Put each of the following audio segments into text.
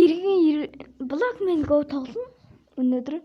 Иргэн Blockman Go тоглоно өнөөдөр.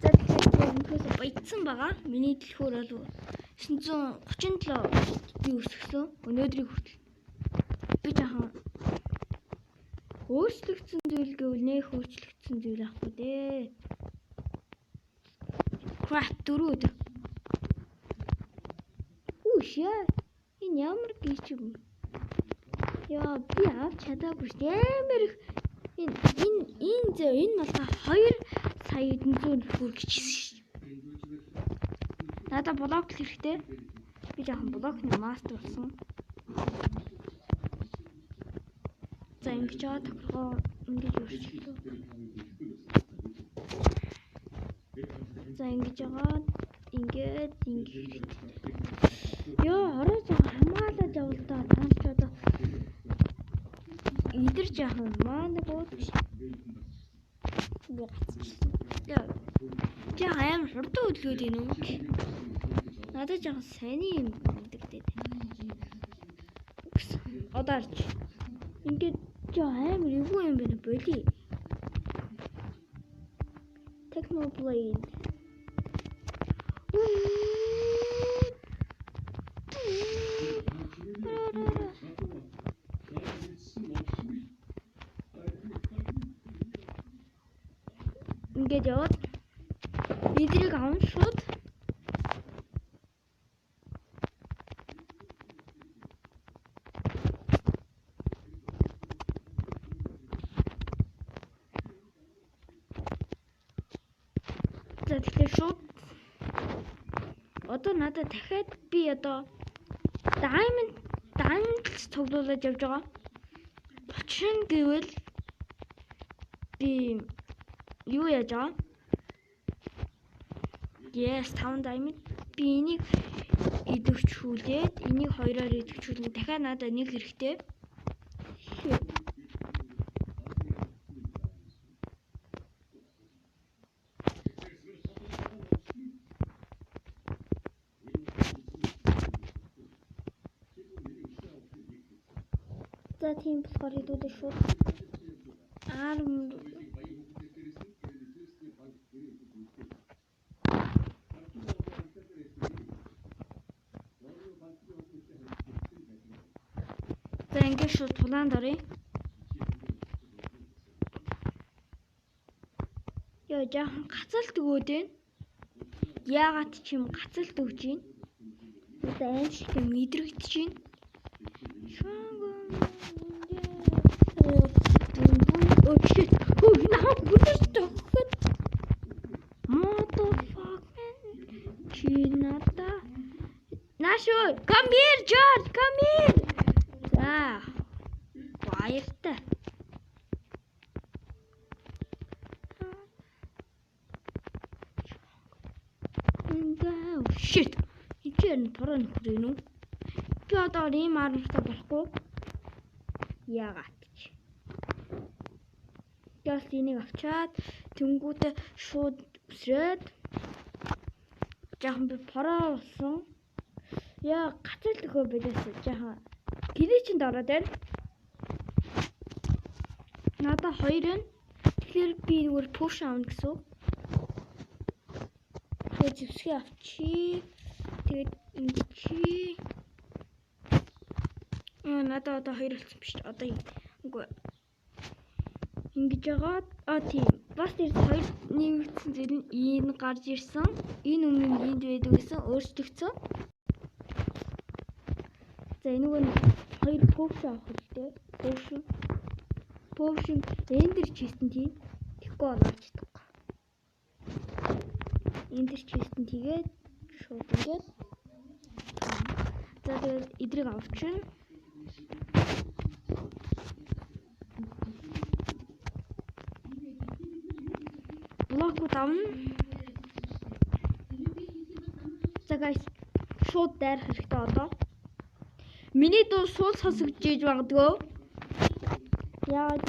За тэгэхээр баяцсан байгаа. Миний дэлхүүр бол 937 би өсгсөн. Өнөөдрийг хүртэл би жаахан өөрчлөгдсөн зүйл гэвэл нэх өөрчлөгдсөн зүйл ахгүй дээ. Craft 4 өдөр. Үшээ. Энэ ямар гिच юм. Яа би авч чадаагүй шүү дээ. Амар их энэ малга 2 сая эдэн зуун гिचсэн шүү. Надад блок хэрэгтэй. Би жаахан блокны мастер болсон. За ингэж жаа тохиргоо ингэж өөрчлөлөө. За ингэж жагаад ингээд ёо ороо жаа хамгаалаад явал та таамч одоо идэр жаахан маань гоод биш. Би гацчихсан. Яа аим хурдан хөдөлгөөд юм уу? Надад жаахан сайн юм мэдэгдээд. Одоорч ингээд жаа амар эвгүй юм байна боли. Technoblade. Ингээд яваад бидрийг аван шууд за тэгэхээр шууд одоо надад дахиад би одоо diamond цуглуулад явж байгаа. 30 гэвэл би юу яаж байгаа? Yes, 5 diamond. Би энийг идэвхжүүлээд энийг хоёроор идэвхжүүлэн дахиад надад нэг хэрэгтэй. За тийм болохоор идүүдээ шууд за ингээд шууд тулаанд оръё. Яа жаахан гацалт өгөөд байна. Яагаад ч юм гацалт өгч байна. Одоо аимшиг юм мэдрэгдэж байна. Oh shit! Oh now what is the motherfucking Chinata? Nasho, come here, George, come here. Ah, баяртай. Oh shit! Ичэн торон хүрэн үү? Би одоо ийм армтай болохгүй. Яагаад? Яс энийг авчаад тэнгүүтээ шууд өсрөөд жаахан би пороо болсон. Яа гацалт өгөө байлаа жаахан гэрээ чинд ороод байна. Надаа 2 байна. Тэгэхээр би зүгээр push аавна гэсэн. Тэгээд зэвсгээ авчи. Тэгээд чи надаа одоо 2 болсон биш. Одоо үгүй ингэж байгаа. Тийм. Бас тэр 2 нэгдсэн зүйл нь энэ гарч ирсэн. Энэ өмнө энд байдаг гэсэн өөрчлөгдсөн. За энэгээр 2 potion авах хэрэгтэй. Potion ender chest нь тийм. Тэгэхгүй олооч чадахгүй. Ender chest нь тэгээд шууд ингээд. За тэгээд эдрийг авчихна. Блокууд авна. За guys, шууд дайрах хэрэгтэй одоо. Миний дуу суул сонсогдож иж магадгүй. Яагаад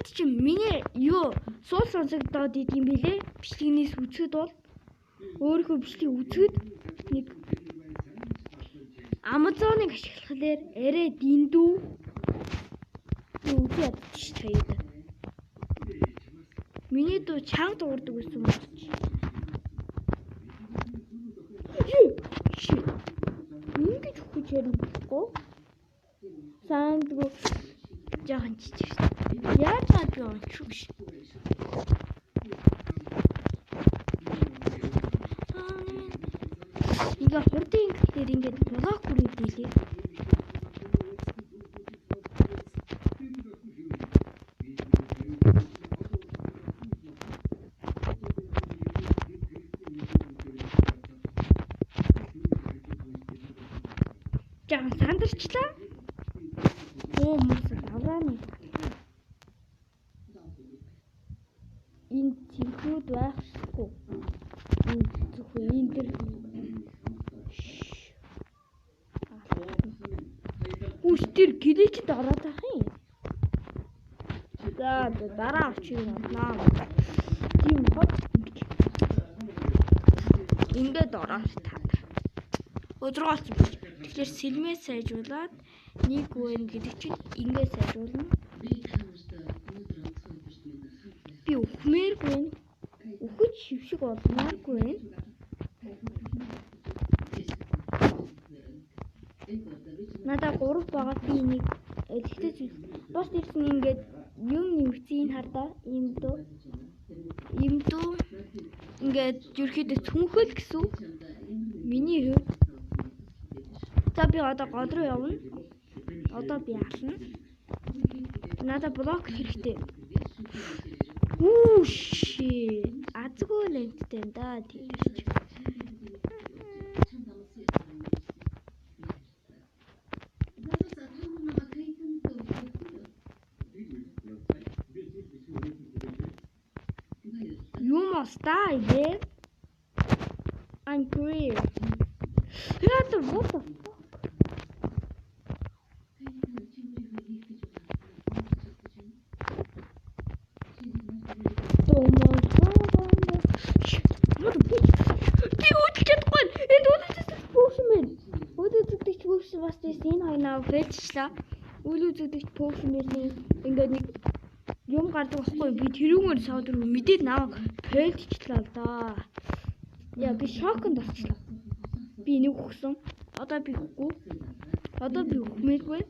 ч миний юу Суул сонсогдоод идэм билээ. Бичлэгнээс үзэхэд бол өөрийнхөө бичлэгийг үзэхэд нэг Amazon-ыг ашиглахлаар арай дэндүү үзээ ядчих чаяд. Миний дуу чанга дуурдаг гэсэн юм чи. Ингэж хүч ярихгүй. Сандгүй жаахан чичирч. Яаж чадгүй юм чи. Ингээ хурдын гэхээр ингээд блок хүрээдээ. Жаахан сандарчлаа. Мөс аврааны. Энэ цэнхүүд байхгүй. Энэ зөвхөн энэ дэр үстэр гэлээчд ороод ах юм. За дараа авчих юм наа. Тийм хот. Ингээд ороод та. Өдрөөлж бич. Тэгэхээр сэлмээ сайжруулад нэг үн гэдэг чинь ингээд сайжруулна. Би өхмээргүй. Өхөж шившиг болмааргүй. Надаа 3 байгаа би нэг тэгтээ бас ирсэн ингээд юм нэмэгцэн хардаа ийм дөө ингээд ерөөхдөө цүнхэл гэсэн миний хөв. За би одоо гол руу явна. Одоо би ална. Надаа блок хэрэгтэй. Ши. Азгүй ленттэй да тийч. You must die, babe. I'm clear. What the fuck? Бас тийм хайнаа фэлчлээ. Үйл үзэгдэгч Pokemon-ийн ингээд нэг юм гардаг байхгүй би тэрүүгээр саудруу мэдээд наваг фэлчлээ л да. Яа би шоконд орчлоо. Би нэг өгсөн. Одоо би өгөхгүй. Одоо би өгмээргүй.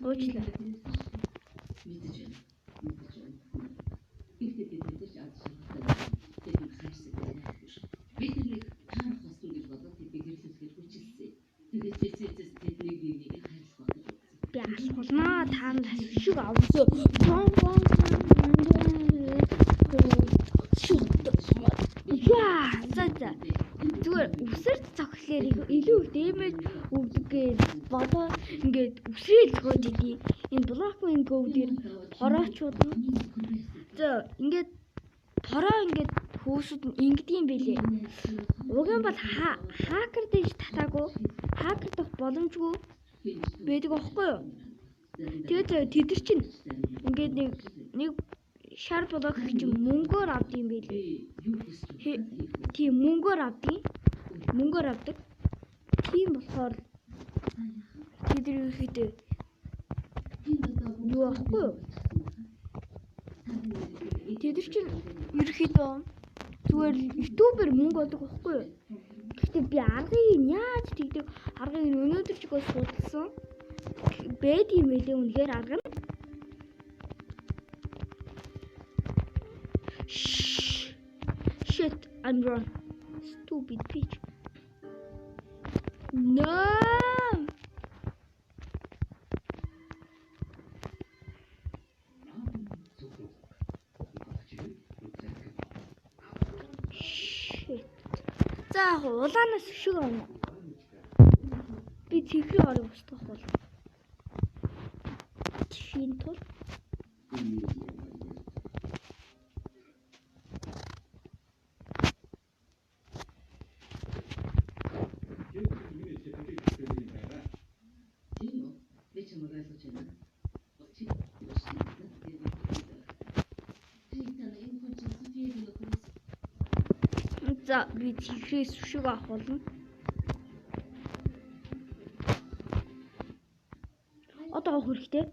Уучлаа. Болноо таанд шиг авсан. Яа, за. Зүгээр үсэр цогцлоор илүү их дэмэж өгдөг бодоо ингээд үсрэл згөөд идэв. Энэ блокмен гөвдөр хороочууд нь. За ингээд хороо ингээд хөөсөд ингэдэм байлээ. Уг нь бол хакер дэж татаагүй. Хакер дах боломжгүй байдаг аахгүй юу? Тэгээд тэд нар чинь ингээд нэг шар блок чинь мөнгөөр авдсан байлээ. Тийм мөнгөөр авдаг. Тийм болохоор тэд нар ихэд юу аахгүй юу? Тэд нар чинь ерөөхдөө зүгээр ютубер мөнгө олдог байхгүй юу? Гэхдээ би аргыг яаж тэгдэг аргыг өнөөдөр ч гоо судалсан. Бэд юм элэ үнэхээр арга нь. Shit, I'm wrong. Stupid bitch. No. Shit. За улаанаас шиг авна. Би тэгрээ орох устгах бол. Шин тул. За би тийхрээс сүшиг авах болно. Одоо авах хэрэгтэй.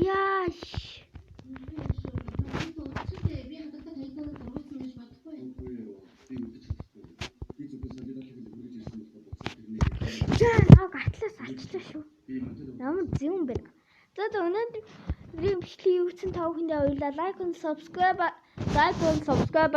Яаш. Наа гатлаас алчлаа шүү. Ямар зэвэн бэ? За өнөөдөр бичлэгийн өвчин тавханд баярлалаа. Лайк and subscribe